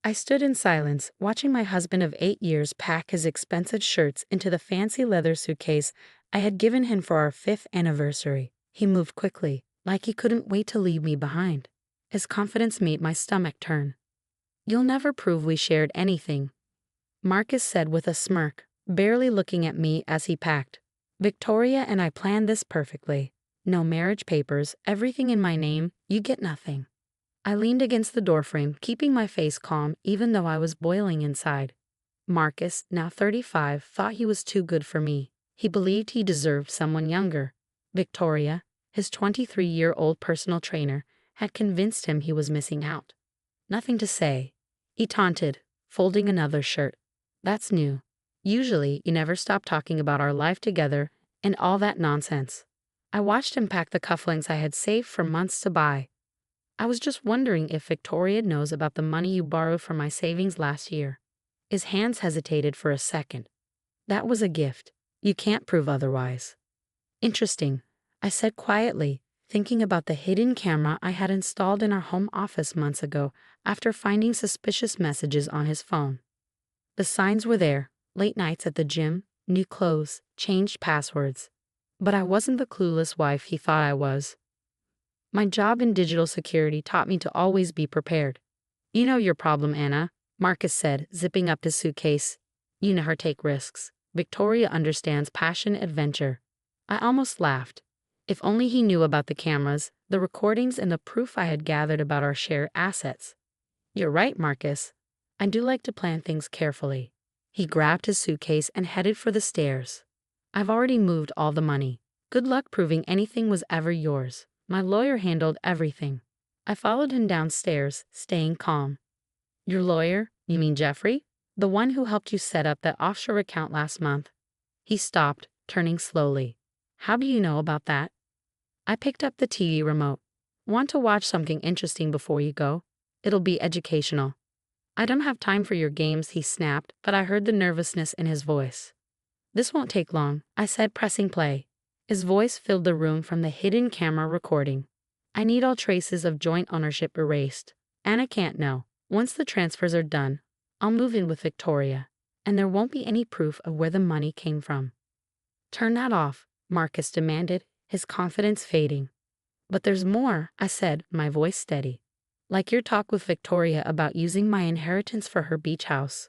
I stood in silence, watching my husband of 8 years pack his expensive shirts into the fancy leather suitcase I had given him for our 5th anniversary. He moved quickly, like he couldn't wait to leave me behind. His confidence made my stomach turn. "You'll never prove we shared anything," Marcus said with a smirk, barely looking at me as he packed. "Victoria and I planned this perfectly. No marriage papers, everything in my name, you get nothing." I leaned against the doorframe, keeping my face calm even though I was boiling inside. Marcus, now 35, thought he was too good for me. He believed he deserved someone younger. Victoria, his 23-year-old personal trainer, had convinced him he was missing out. "Nothing to say," he taunted, folding another shirt. "That's new. Usually, you never stop talking about our life together and all that nonsense." I watched him pack the cufflinks I had saved for months to buy. "I was just wondering if Victoria knows about the money you borrowed from my savings last year." His hands hesitated for a second. "That was a gift. You can't prove otherwise." "Interesting," I said quietly, thinking about the hidden camera I had installed in our home office months ago after finding suspicious messages on his phone. The signs were there: late nights at the gym, new clothes, changed passwords. But I wasn't the clueless wife he thought I was. My job in digital security taught me to always be prepared. "You know your problem, Anna," Marcus said, zipping up his suitcase. "You know her take risks. Victoria understands passion adventure." I almost laughed. If only he knew about the cameras, the recordings, and the proof I had gathered about our shared assets. "You're right, Marcus. I do like to plan things carefully." He grabbed his suitcase and headed for the stairs. "I've already moved all the money. Good luck proving anything was ever yours. My lawyer handled everything." I followed him downstairs, staying calm. "Your lawyer? You mean Jeffrey? The one who helped you set up that offshore account last month?" He stopped, turning slowly. "How do you know about that?" I picked up the TV remote. "Want to watch something interesting before you go? It'll be educational." "I don't have time for your games," he snapped, but I heard the nervousness in his voice. "This won't take long," I said, pressing play. His voice filled the room from the hidden camera recording. "I need all traces of joint ownership erased. Anna can't know. Once the transfers are done, I'll move in with Victoria, and there won't be any proof of where the money came from." "Turn that off," Marcus demanded, his confidence fading. "But there's more," I said, my voice steady. "Like your talk with Victoria about using my inheritance for her beach house.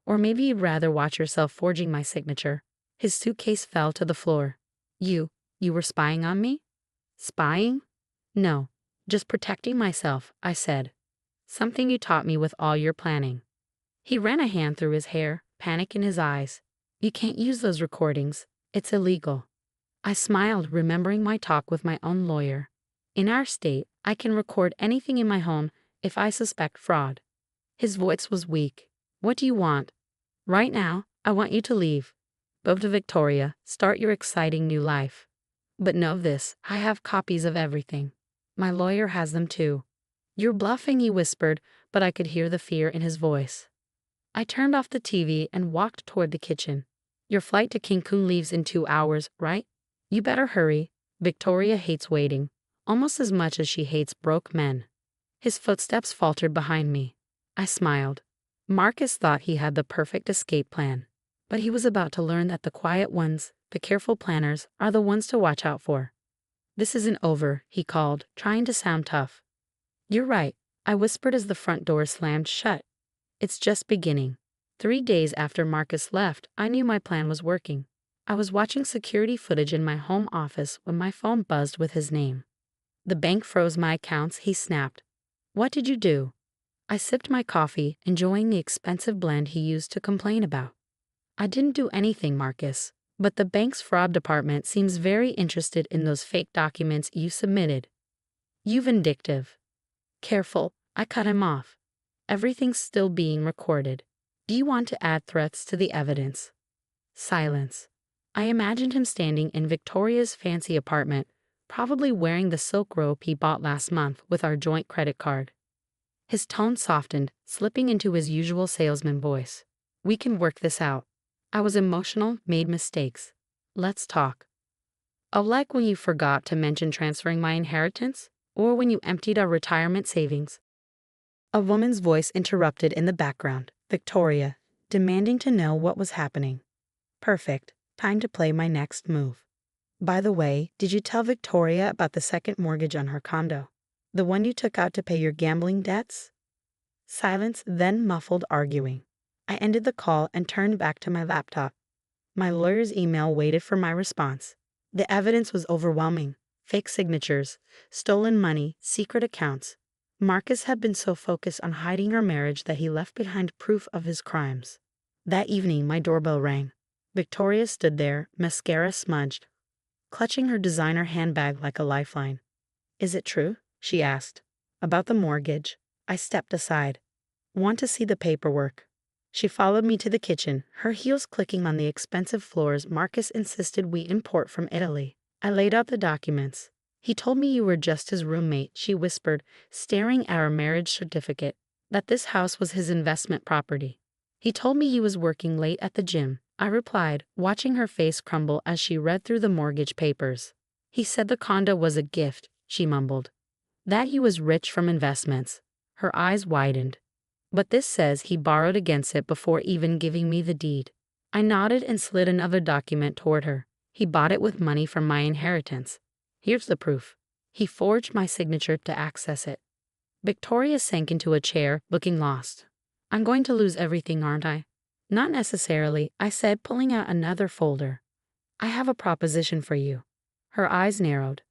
Or maybe you'd rather watch yourself forging my signature." His suitcase fell to the floor. You were spying on me?" "Spying? No, just protecting myself," I said. "Something you taught me with all your planning." He ran a hand through his hair, panic in his eyes. "You can't use those recordings. It's illegal." I smiled, remembering my talk with my own lawyer. "In our state, I can record anything in my home if I suspect fraud." His voice was weak. "What do you want?" "Right now, I want you to leave. Go to Victoria, start your exciting new life. But know this, I have copies of everything. My lawyer has them too." "You're bluffing," he whispered, but I could hear the fear in his voice. I turned off the TV and walked toward the kitchen. "Your flight to Cancun leaves in 2 hours, right? You better hurry. Victoria hates waiting, almost as much as she hates broke men." His footsteps faltered behind me. I smiled. Marcus thought he had the perfect escape plan, but he was about to learn that the quiet ones, the careful planners, are the ones to watch out for. "This isn't over," he called, trying to sound tough. "You're right," I whispered as the front door slammed shut. "It's just beginning." 3 days after Marcus left, I knew my plan was working. I was watching security footage in my home office when my phone buzzed with his name. "The bank froze my accounts," he snapped. "What did you do?" I sipped my coffee, enjoying the expensive blend he used to complain about. "I didn't do anything, Marcus, but the bank's fraud department seems very interested in those fake documents you submitted." "You vindictive." "Careful," I cut him off. "Everything's still being recorded. Do you want to add threats to the evidence?" Silence. I imagined him standing in Victoria's fancy apartment, probably wearing the silk robe he bought last month with our joint credit card. His tone softened, slipping into his usual salesman voice. "We can work this out. I was emotional, made mistakes. Let's talk." "Oh, like when you forgot to mention transferring my inheritance? Or when you emptied our retirement savings?" A woman's voice interrupted in the background. Victoria, demanding to know what was happening. Perfect. Time to play my next move. By the way, did you tell Victoria about the second mortgage on her condo? The one you took out to pay your gambling debts? Silence, then muffled arguing. I ended the call and turned back to my laptop. My lawyer's email waited for my response. The evidence was overwhelming. Fake signatures, stolen money, secret accounts. Marcus had been so focused on hiding our marriage that he left behind proof of his crimes. That evening, my doorbell rang. Victoria stood there, mascara smudged, clutching her designer handbag like a lifeline. "Is it true?" she asked. "About the mortgage." I stepped aside. "Want to see the paperwork?" She followed me to the kitchen, her heels clicking on the expensive floors Marcus insisted we import from Italy. I laid out the documents. "He told me you were just his roommate," she whispered, staring at our marriage certificate, "that this house was his investment property. He told me he was working late at the gym," I replied, watching her face crumble as she read through the mortgage papers. "He said the condo was a gift," she mumbled. "That he was rich from investments." Her eyes widened. "But this says he borrowed against it before even giving me the deed." I nodded and slid another document toward her. "He bought it with money from my inheritance. Here's the proof." He forged my signature to access it. Victoria sank into a chair, looking lost. "I'm going to lose everything, aren't I?" "Not necessarily," I said, pulling out another folder. "I have a proposition for you." Her eyes narrowed.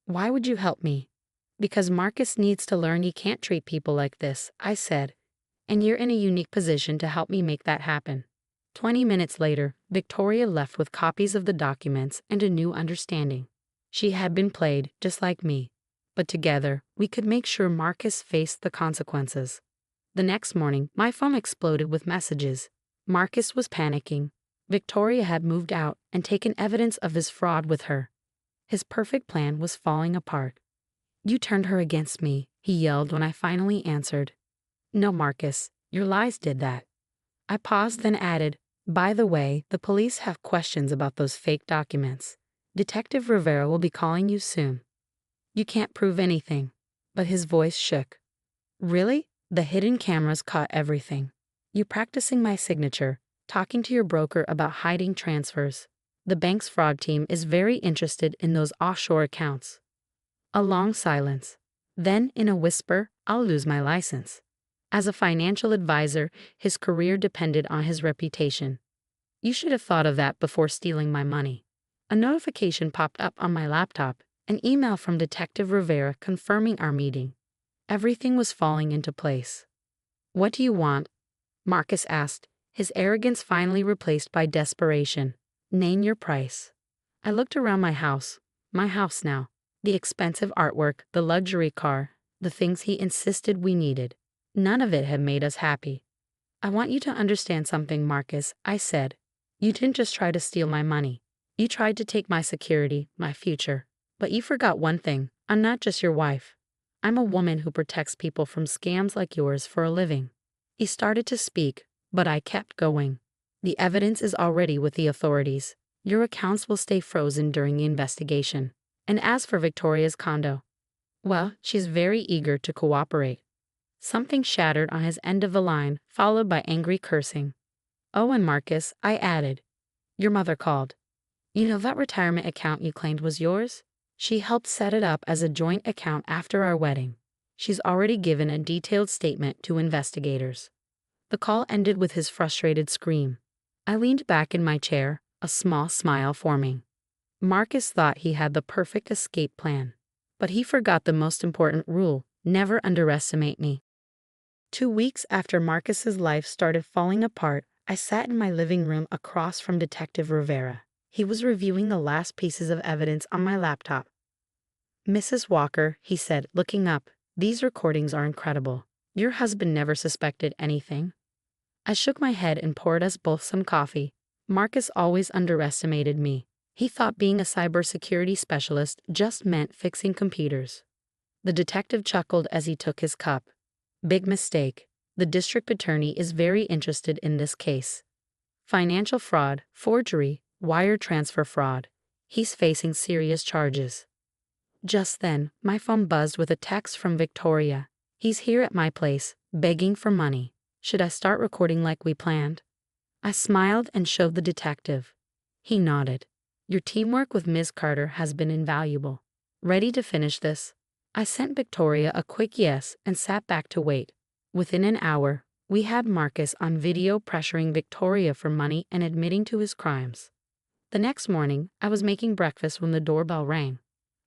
"Why would you help me?" "Because Marcus needs to learn he can't treat people like this," I said. "And you're in a unique position to help me make that happen." 20 minutes later, Victoria left with copies of the documents and a new understanding. She had been played, just like me. But together, we could make sure Marcus faced the consequences. The next morning, my phone exploded with messages. Marcus was panicking. Victoria had moved out and taken evidence of his fraud with her. His perfect plan was falling apart. "You turned her against me," he yelled when I finally answered. "No, Marcus, your lies did that." I paused, then added, "By the way, the police have questions about those fake documents. Detective Rivera will be calling you soon." "You can't prove anything." But his voice shook. "Really? The hidden cameras caught everything. You practicing my signature, talking to your broker about hiding transfers. The bank's fraud team is very interested in those offshore accounts." A long silence. Then, in a whisper, "I'll lose my license." As a financial advisor, his career depended on his reputation. "You should have thought of that before stealing my money." A notification popped up on my laptop, an email from Detective Rivera confirming our meeting. Everything was falling into place. "What do you want?" Marcus asked, his arrogance finally replaced by desperation. "Name your price." I looked around my house now, the expensive artwork, the luxury car, the things he insisted we needed. None of it had made us happy. "I want you to understand something, Marcus," I said. "You didn't just try to steal my money. You tried to take my security, my future. But you forgot one thing. I'm not just your wife. I'm a woman who protects people from scams like yours for a living." He started to speak, but I kept going. "The evidence is already with the authorities. Your accounts will stay frozen during the investigation. And as for Victoria's condo, well, she's very eager to cooperate." Something shattered on his end of the line, followed by angry cursing. "Oh, and Marcus," I added, "your mother called. You know that retirement account you claimed was yours? She helped set it up as a joint account after our wedding. She's already given a detailed statement to investigators." The call ended with his frustrated scream. I leaned back in my chair, a small smile forming. Marcus thought he had the perfect escape plan. But he forgot the most important rule: never underestimate me. 2 weeks after Marcus's life started falling apart, I sat in my living room across from Detective Rivera. He was reviewing the last pieces of evidence on my laptop. "Mrs. Walker," he said, looking up, "these recordings are incredible. Your husband never suspected anything." I shook my head and poured us both some coffee. Marcus always underestimated me. He thought being a cybersecurity specialist just meant fixing computers. The detective chuckled as he took his cup. "Big mistake. The district attorney is very interested in this case. Financial fraud, forgery, wire transfer fraud. He's facing serious charges." Just then, my phone buzzed with a text from Victoria. "He's here at my place. begging for money. Should I start recording like we planned? I smiled and showed the detective. He nodded. Your teamwork with Ms. Carter has been invaluable. Ready to finish this? I sent Victoria a quick yes and sat back to wait. Within an hour, we had Marcus on video pressuring Victoria for money and admitting to his crimes. The next morning, I was making breakfast when the doorbell rang.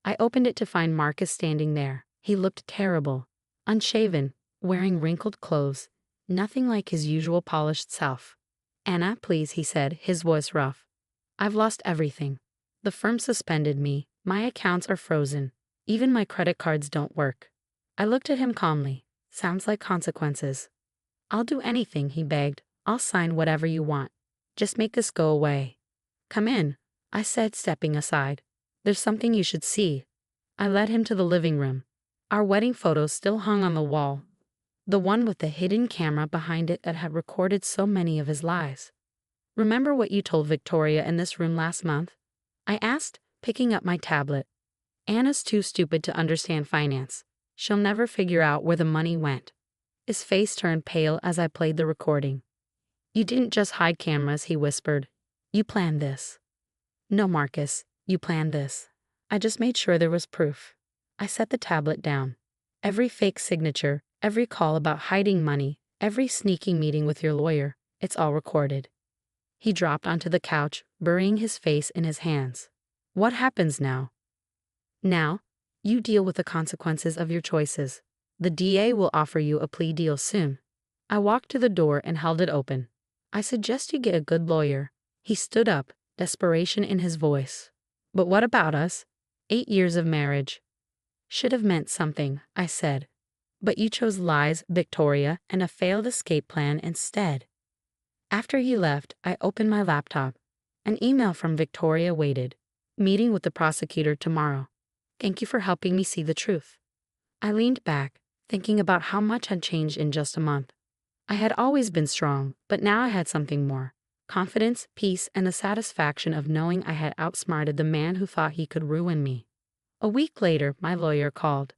I opened it to find Marcus standing there. He looked terrible. Unshaven, wearing wrinkled clothes, nothing like his usual polished self. Anna, please, he said, his voice rough. I've lost everything. The firm suspended me, my accounts are frozen, even my credit cards don't work. I looked at him calmly. Sounds like consequences. I'll do anything, he begged. I'll sign whatever you want. Just make this go away. Come in, I said, stepping aside. There's something you should see. I led him to the living room. Our wedding photos still hung on the wall, the one with the hidden camera behind it that had recorded so many of his lies. Remember what you told Victoria in this room last month? I asked, picking up my tablet. Anna's too stupid to understand finance. She'll never figure out where the money went. His face turned pale as I played the recording. You didn't just hide cameras, he whispered. You planned this. No, Marcus, you planned this. I just made sure there was proof. I set the tablet down. Every fake signature, every call about hiding money, every sneaky meeting with your lawyer, it's all recorded. He dropped onto the couch, burying his face in his hands. What happens now? Now, you deal with the consequences of your choices. The DA will offer you a plea deal soon. I walked to the door and held it open. I suggest you get a good lawyer. He stood up, desperation in his voice. But what about us? 8 years of marriage. Should have meant something, I said. But you chose lies, Victoria, and a failed escape plan instead. After he left, I opened my laptop. An email from Victoria waited. Meeting with the prosecutor tomorrow. Thank you for helping me see the truth. I leaned back, thinking about how much had changed in just a month. I had always been strong, but now I had something more. Confidence, peace, and the satisfaction of knowing I had outsmarted the man who thought he could ruin me. A week later, my lawyer called.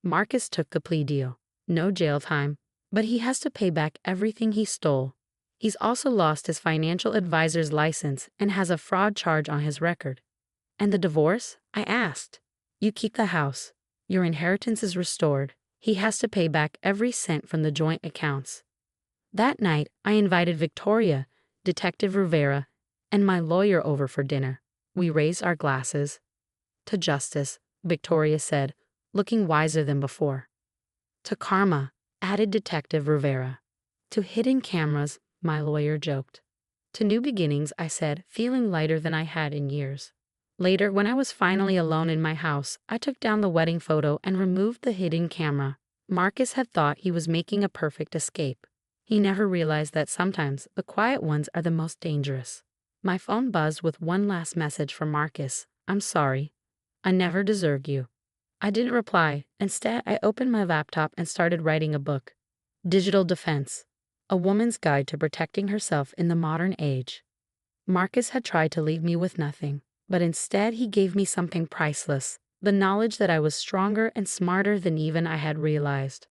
Marcus took the plea deal. No jail time, but he has to pay back everything he stole. He's also lost his financial advisor's license and has a fraud charge on his record. And the divorce? I asked. You keep the house. Your inheritance is restored. He has to pay back every cent from the joint accounts. That night, I invited Victoria, Detective Rivera, and my lawyer over for dinner. We raised our glasses. To justice, Victoria said, looking wiser than before. To karma, added Detective Rivera. To hidden cameras, my lawyer joked. To new beginnings, I said, feeling lighter than I had in years. Later, when I was finally alone in my house, I took down the wedding photo and removed the hidden camera. Marcus had thought he was making a perfect escape. He never realized that sometimes the quiet ones are the most dangerous. My phone buzzed with one last message from Marcus. I'm sorry. I never deserved you. I didn't reply. Instead, I opened my laptop and started writing a book. Digital Defense. A Woman's Guide to Protecting Herself in the Modern Age. Marcus had tried to leave me with nothing, but instead he gave me something priceless, the knowledge that I was stronger and smarter than even I had realized.